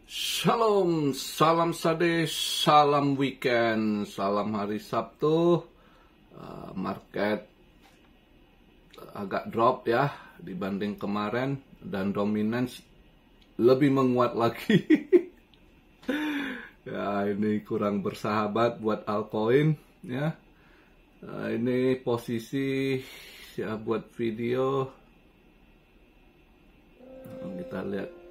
Shalom, salam sade, salam weekend, salam hari Sabtu. Market agak drop ya dibanding kemarin dan dominance lebih menguat lagi. Ya, ini kurang bersahabat buat altcoin ya. Ini posisi saya buat video. Kita lihat.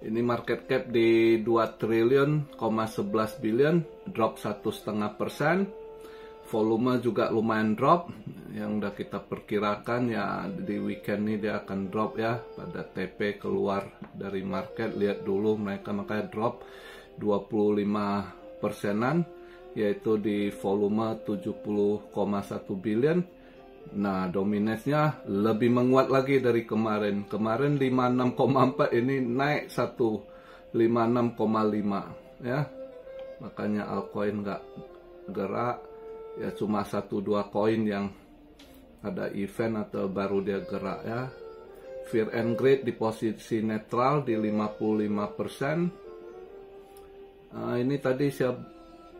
Ini market cap di 2 triliun, 11 billion, drop 1,5%. Volume juga lumayan drop, yang udah kita perkirakan ya di weekend ini dia akan drop ya. Pada TP keluar dari market, lihat dulu mereka makanya drop 25%-an, yaitu di volume 70,1 billion. Nah, dominasinya lebih menguat lagi dari kemarin. Kemarin 56,4, ini naik 56,5 ya. Makanya altcoin nggak gerak. Ya cuma 1-2 koin yang ada event atau baru dia gerak ya. Fear and Greed di posisi netral di 55%. Ini tadi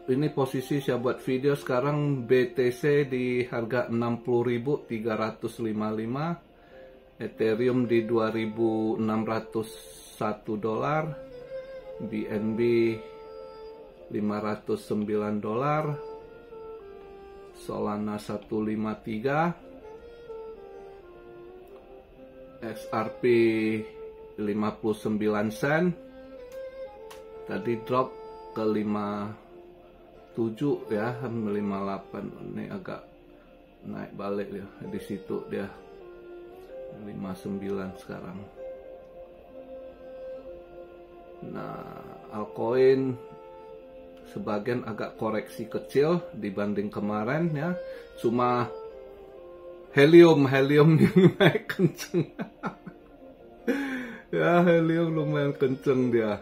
ini posisi saya buat video. Sekarang BTC di harga 60.355, Ethereum di 2.601 dolar, BNB 509 dolar, Solana 153, XRP 59 sen. Tadi drop ke 57 ya, 58. Ini agak naik balik ya, di situ dia 59 sekarang. Nah, altcoin sebagian agak koreksi kecil dibanding kemarin ya. Cuma helium yang naik kenceng. Ya, helium lumayan kenceng dia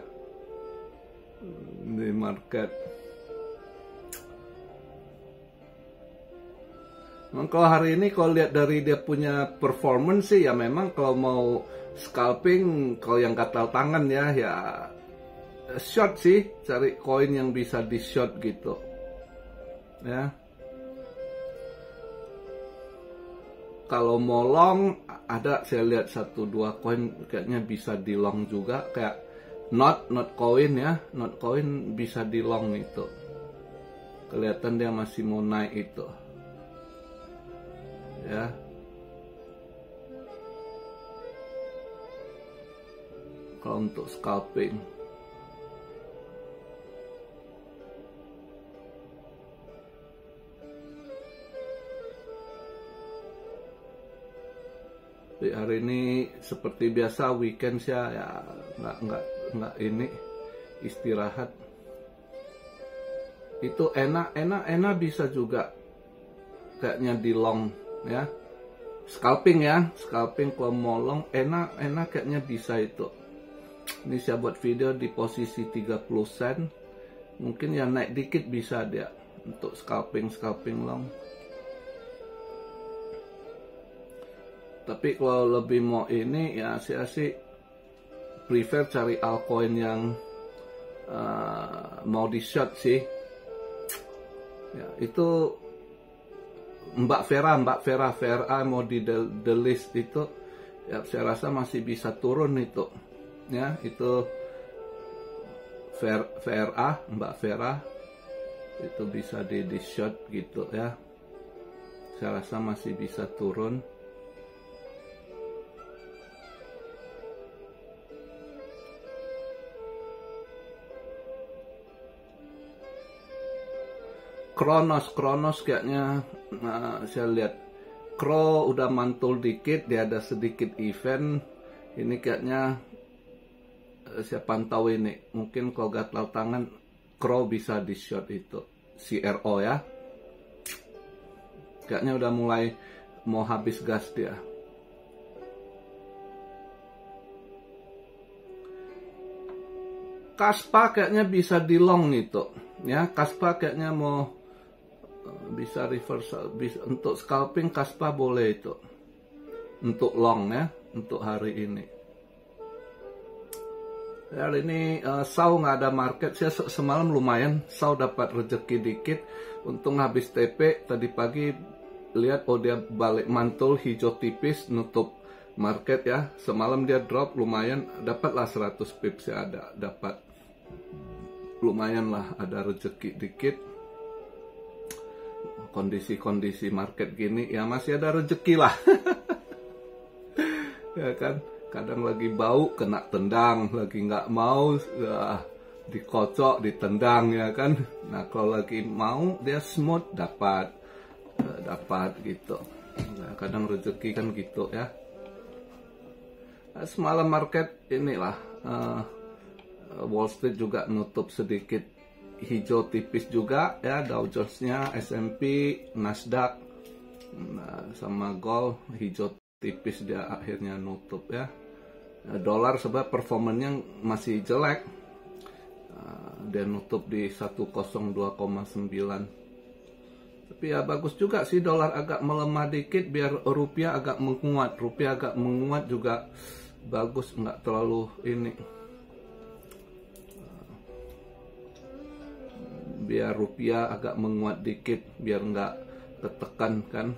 di market. Memang kalau hari ini kalau lihat dari dia punya performance sih ya, memang kalau mau scalping, kalau yang gatal tangan ya short sih, cari koin yang bisa di short gitu ya. Kalau mau long ada, saya lihat 1-2 koin kayaknya bisa di long juga, kayak not coin ya. Not coin bisa di long itu, kelihatan dia masih mau naik itu ya. Kalau untuk scalping di hari ini seperti biasa weekend ya nggak ini istirahat. Itu enak bisa juga kayaknya di long ya, scalping kalau mau long enak kayaknya bisa itu. Ini saya buat video di posisi 30 sen, mungkin ya naik dikit bisa dia untuk scalping long. Tapi kalau lebih mau ini ya saya sih prefer cari altcoin yang mau di short sih ya. Itu Mbak Vera mau di the list itu ya, saya rasa masih bisa turun itu ya. Itu Mbak Vera itu bisa di short gitu ya, saya rasa masih bisa turun. Kronos kayaknya saya lihat Kro udah mantul dikit, dia ada sedikit event. Ini kayaknya saya pantau ini, mungkin kalau gatal tangan Kro bisa di short itu, CRO ya. Kayaknya udah mulai mau habis gas dia. Kaspa kayaknya bisa di long itu ya. Kaspa kayaknya mau bisa reversal, bisa untuk scalping. Kaspa boleh itu untuk long ya, untuk hari ini. Ya, ini SAU nggak ada market. Saya semalam lumayan SAU dapat rezeki dikit. Untung habis TP tadi pagi lihat, oh dia balik mantul hijau tipis nutup market ya. Semalam dia drop lumayan, dapatlah 100 pips ya, dapat lumayan lah, ada rezeki dikit. Kondisi market gini ya masih ada rezeki lah. Ya kan, kadang lagi bau kena tendang, lagi nggak mau dikocok ditendang ya kan. Nah kalau lagi mau dia smooth dapat gitu. Nah, kadang rezeki kan gitu ya. Nah, semalam market inilah Wall Street juga nutup sedikit hijau tipis juga ya, Dow Jones-nya, S&P, Nasdaq, sama gold hijau tipis dia akhirnya nutup ya. Dolar sebab performanya masih jelek, dia nutup di 102,9. Tapi ya bagus juga sih dolar agak melemah dikit biar rupiah agak menguat. Rupiah agak menguat juga bagus, nggak terlalu ini. Biar rupiah agak menguat dikit, biar nggak tertekan kan.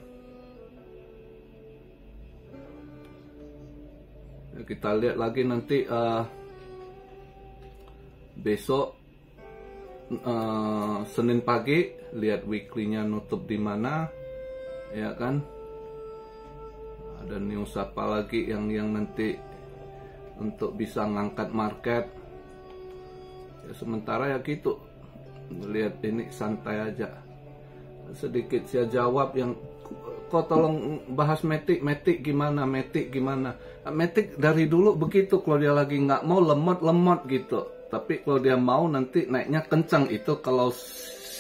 Kita lihat lagi nanti besok Senin pagi, lihat weekly-nya nutup di mana ya kan. Ada news apa lagi yang nanti untuk bisa ngangkat market ya. Sementara ya gitu, lihat ini santai aja. Sedikit saya jawab yang kok tolong bahas Matic gimana. Matic dari dulu begitu, kalau dia lagi nggak mau lemot gitu, tapi kalau dia mau nanti naiknya kencang. Itu kalau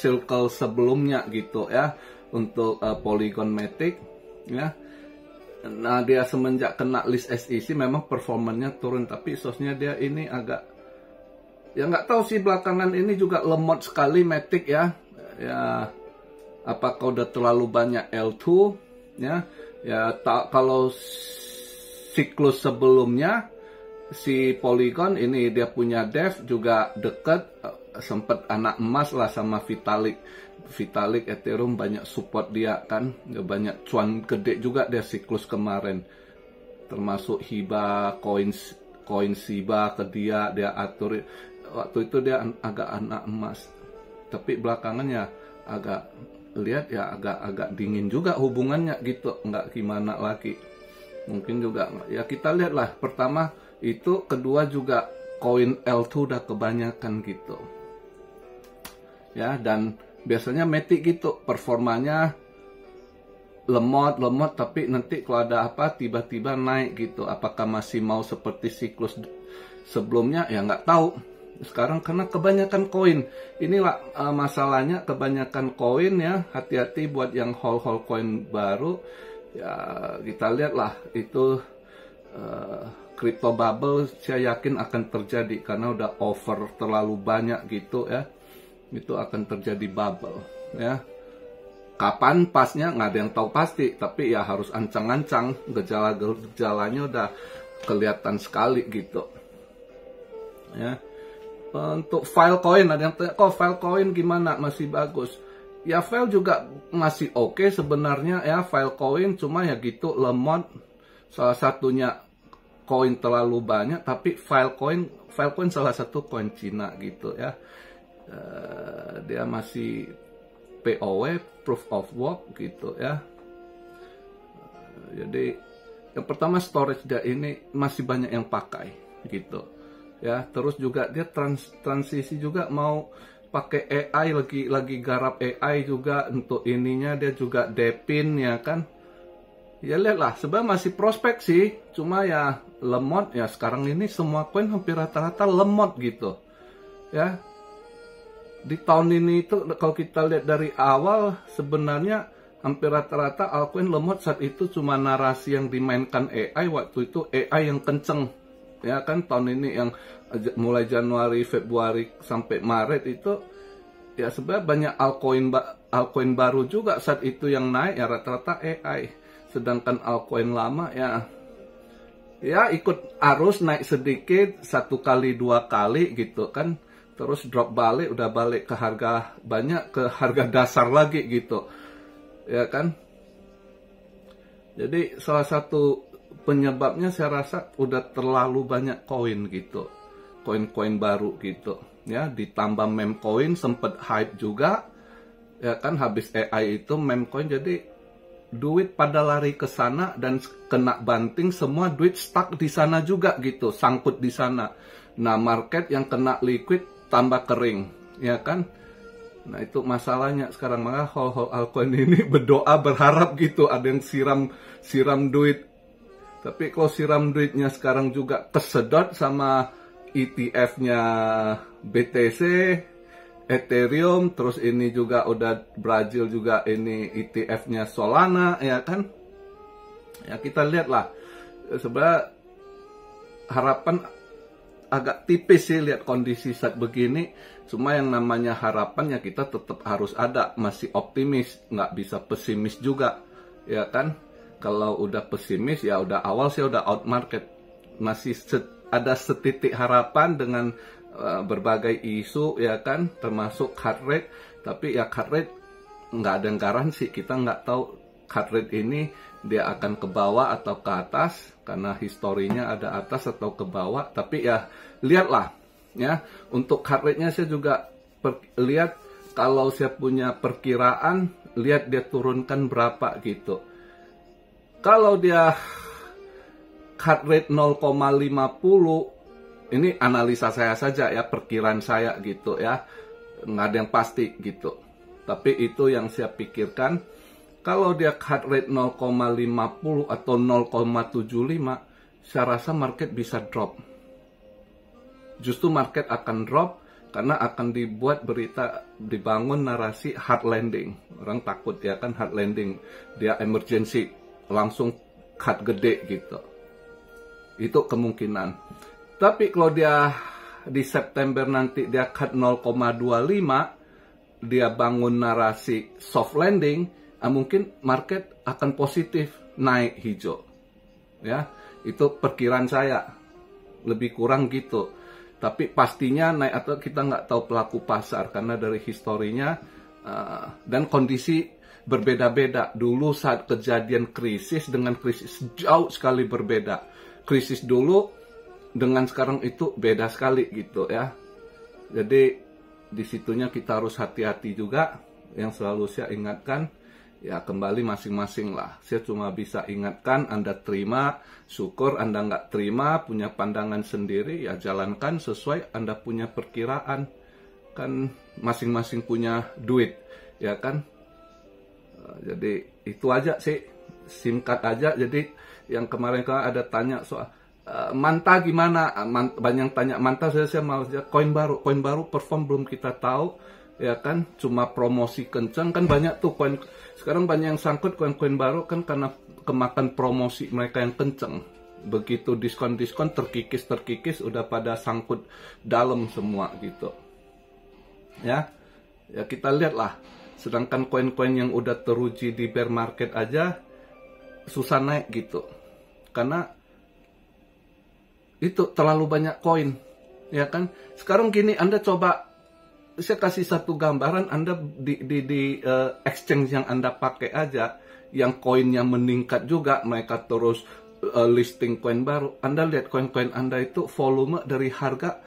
circle sebelumnya gitu ya, untuk Polygon Matic ya. Nah dia semenjak kena list SEC memang performanya turun, tapi sosnya dia ini agak ya nggak tahu sih, belakangan ini juga lemot sekali Matic ya. Apakah udah terlalu banyak L2 ya? Kalau siklus sebelumnya si Polygon ini dia punya dev juga deket, sempat anak emas lah sama Vitalik Ethereum, banyak support dia kan, banyak cuan gede juga dia siklus kemarin, termasuk hibah koin Shiba ke dia atur. Waktu itu dia agak anak emas, tapi belakangannya agak dingin juga hubungannya gitu, nggak gimana lagi. Mungkin juga ya kita lihatlah, pertama itu, kedua juga koin L2 udah kebanyakan gitu ya. Dan biasanya Matic gitu performanya lemot, tapi nanti kalau ada apa tiba-tiba naik gitu. Apakah masih mau seperti siklus sebelumnya ya nggak tahu sekarang, karena kebanyakan koin. Inilah masalahnya, kebanyakan koin ya. Hati-hati buat yang hold koin baru ya. Kita lihatlah itu crypto bubble, saya yakin akan terjadi karena udah over terlalu banyak gitu ya. Itu akan terjadi bubble ya. Kapan pasnya nggak ada yang tahu pasti, tapi ya harus ancang-ancang. Gejalanya udah kelihatan sekali gitu ya. Untuk Filecoin, ada yang tanya, kok Filecoin gimana, masih bagus? Ya File juga masih oke sebenarnya ya, Filecoin, cuma ya gitu lemot. Salah satunya koin terlalu banyak, tapi Filecoin salah satu koin Cina gitu ya. Dia masih POW, Proof of Work gitu ya. Jadi yang pertama storage dia ini masih banyak yang pakai gitu ya. Terus juga dia transisi juga mau pakai AI, lagi garap AI juga untuk ininya, dia juga Depin ya kan. Ya lihatlah, sebenarnya masih prospek sih, cuma ya lemot ya. Sekarang ini semua koin hampir rata-rata lemot gitu ya. Di tahun ini itu kalau kita lihat dari awal, sebenarnya hampir rata-rata altcoin lemot. Saat itu cuma narasi yang dimainkan AI, waktu itu AI yang kenceng ya kan. Tahun ini yang mulai Januari, Februari sampai Maret itu ya sebenarnya banyak altcoin baru juga saat itu yang naik ya, rata-rata AI. Sedangkan altcoin lama ya ya ikut arus, naik sedikit 1 kali 2 kali gitu kan, terus drop balik, udah balik ke harga banyak, ke harga dasar lagi gitu ya kan. Jadi salah satu penyebabnya saya rasa udah terlalu banyak koin gitu, koin-koin baru gitu ya, ditambah meme coin sempet hype juga ya kan, habis AI itu meme coin, jadi duit pada lari ke sana dan kena banting, semua duit stuck di sana juga gitu, sangkut di sana. Nah, market yang kena liquid tambah kering, ya kan? Nah, itu masalahnya sekarang. Maka hal-hal altcoin ini berdoa, berharap gitu, ada yang siram duit. Tapi kalau siram duitnya sekarang juga kesedot sama ETF-nya BTC, Ethereum, terus ini juga udah Brazil juga ini ETF-nya Solana, ya kan? Ya kita lihatlah, sebenarnya harapan agak tipis sih lihat kondisi saat begini. Cuma yang namanya harapan ya kita tetap harus ada, masih optimis, nggak bisa pesimis juga, ya kan? Kalau udah pesimis ya udah awal sih udah out market. Masih ada setitik harapan dengan berbagai isu ya kan, termasuk heart rate. Tapi ya heart rate nggak ada yang garansi, kita nggak tahu heart rate ini dia akan ke bawah atau ke atas, karena historinya ada atas atau ke bawah. Tapi ya lihatlah ya, untuk heart rate nya saya juga lihat, kalau saya punya perkiraan, lihat dia turunkan berapa gitu. Kalau dia heart rate 0,50, ini analisa saya saja ya, perkiraan saya gitu ya, nggak ada yang pasti gitu. Tapi itu yang saya pikirkan, kalau dia heart rate 0,50 atau 0,75, saya rasa market bisa drop. Justru market akan drop karena akan dibuat berita, dibangun narasi hard landing. Orang takut ya kan hard landing, dia emergency, langsung cut gede gitu. Itu kemungkinan. Tapi kalau dia di September nanti dia cut 0,25, dia bangun narasi soft landing, mungkin market akan positif, naik hijau. Ya, itu perkiraan saya, lebih kurang gitu. Tapi pastinya naik atau kita nggak tahu pelaku pasar, karena dari historinya dan kondisi berbeda-beda. Dulu saat kejadian krisis dengan krisis jauh sekali berbeda. Krisis dulu dengan sekarang itu beda sekali gitu ya. Jadi disitunya kita harus hati-hati juga. Yang selalu saya ingatkan, ya kembali masing-masing lah. Saya cuma bisa ingatkan, Anda terima, syukur. Anda nggak terima, punya pandangan sendiri, ya jalankan sesuai Anda punya perkiraan. Kan masing-masing punya duit, ya kan? Jadi itu aja sih, singkat aja. Jadi yang kemarin ada tanya soal Manta gimana? Banyak yang tanya Manta, saya mau koin baru perform belum kita tahu, ya kan? Cuma promosi kencang kan, banyak tuh koin sekarang, banyak yang sangkut koin-koin baru kan karena kemakan promosi mereka yang kencang. Begitu diskon terkikis udah pada sangkut dalam semua gitu. Ya kita lihatlah. Sedangkan koin-koin yang udah teruji di bear market aja susah naik gitu. Karena itu terlalu banyak koin, ya kan? Sekarang gini, Anda coba, saya kasih satu gambaran, Anda di exchange yang Anda pakai aja, yang koinnya meningkat juga, mereka terus listing koin baru. Anda lihat koin-koin Anda itu volume dari harga,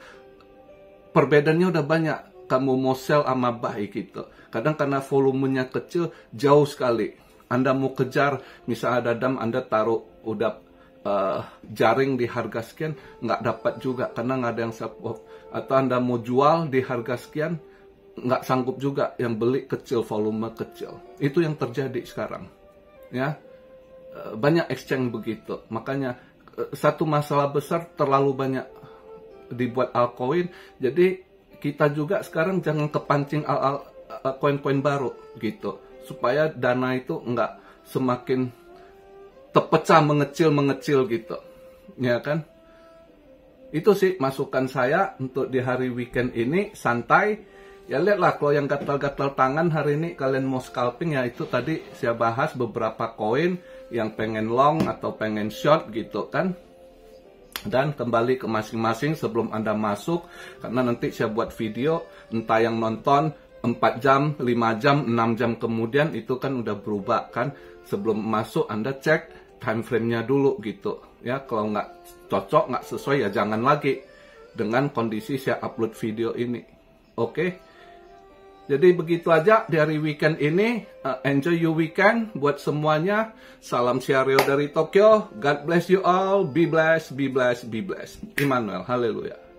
perbedaannya udah banyak. Kamu mau sell sama buy gitu. Kadang karena volumenya kecil, jauh sekali. Anda mau kejar, misalnya ada dam, Anda taruh udah jaring di harga sekian, nggak dapat juga karena nggak ada yang support. Atau Anda mau jual di harga sekian, nggak sanggup juga, yang beli kecil, volume kecil. Itu yang terjadi sekarang, ya. Banyak exchange begitu. Makanya satu masalah besar, terlalu banyak dibuat altcoin. Jadi kita juga sekarang jangan kepancing koin-koin baru gitu, supaya dana itu nggak semakin terpecah, mengecil gitu, ya kan? Itu sih masukan saya untuk di hari weekend ini, santai. Ya lihatlah, kalau yang gatal-gatal tangan hari ini kalian mau scalping, ya itu tadi saya bahas beberapa koin yang pengen long atau pengen short gitu kan. Dan kembali ke masing-masing sebelum Anda masuk, karena nanti saya buat video, entah yang nonton 4 jam, 5 jam, 6 jam kemudian itu kan udah berubah kan. Sebelum masuk Anda cek time frame-nya dulu gitu. Ya, kalau nggak cocok, nggak sesuai ya jangan lagi dengan kondisi saya upload video ini. Oke? Jadi begitu aja dari weekend ini. Enjoy your weekend buat semuanya. Salam Siario dari Tokyo. God bless you all. Be blessed, be blessed, be blessed. Immanuel. Haleluya.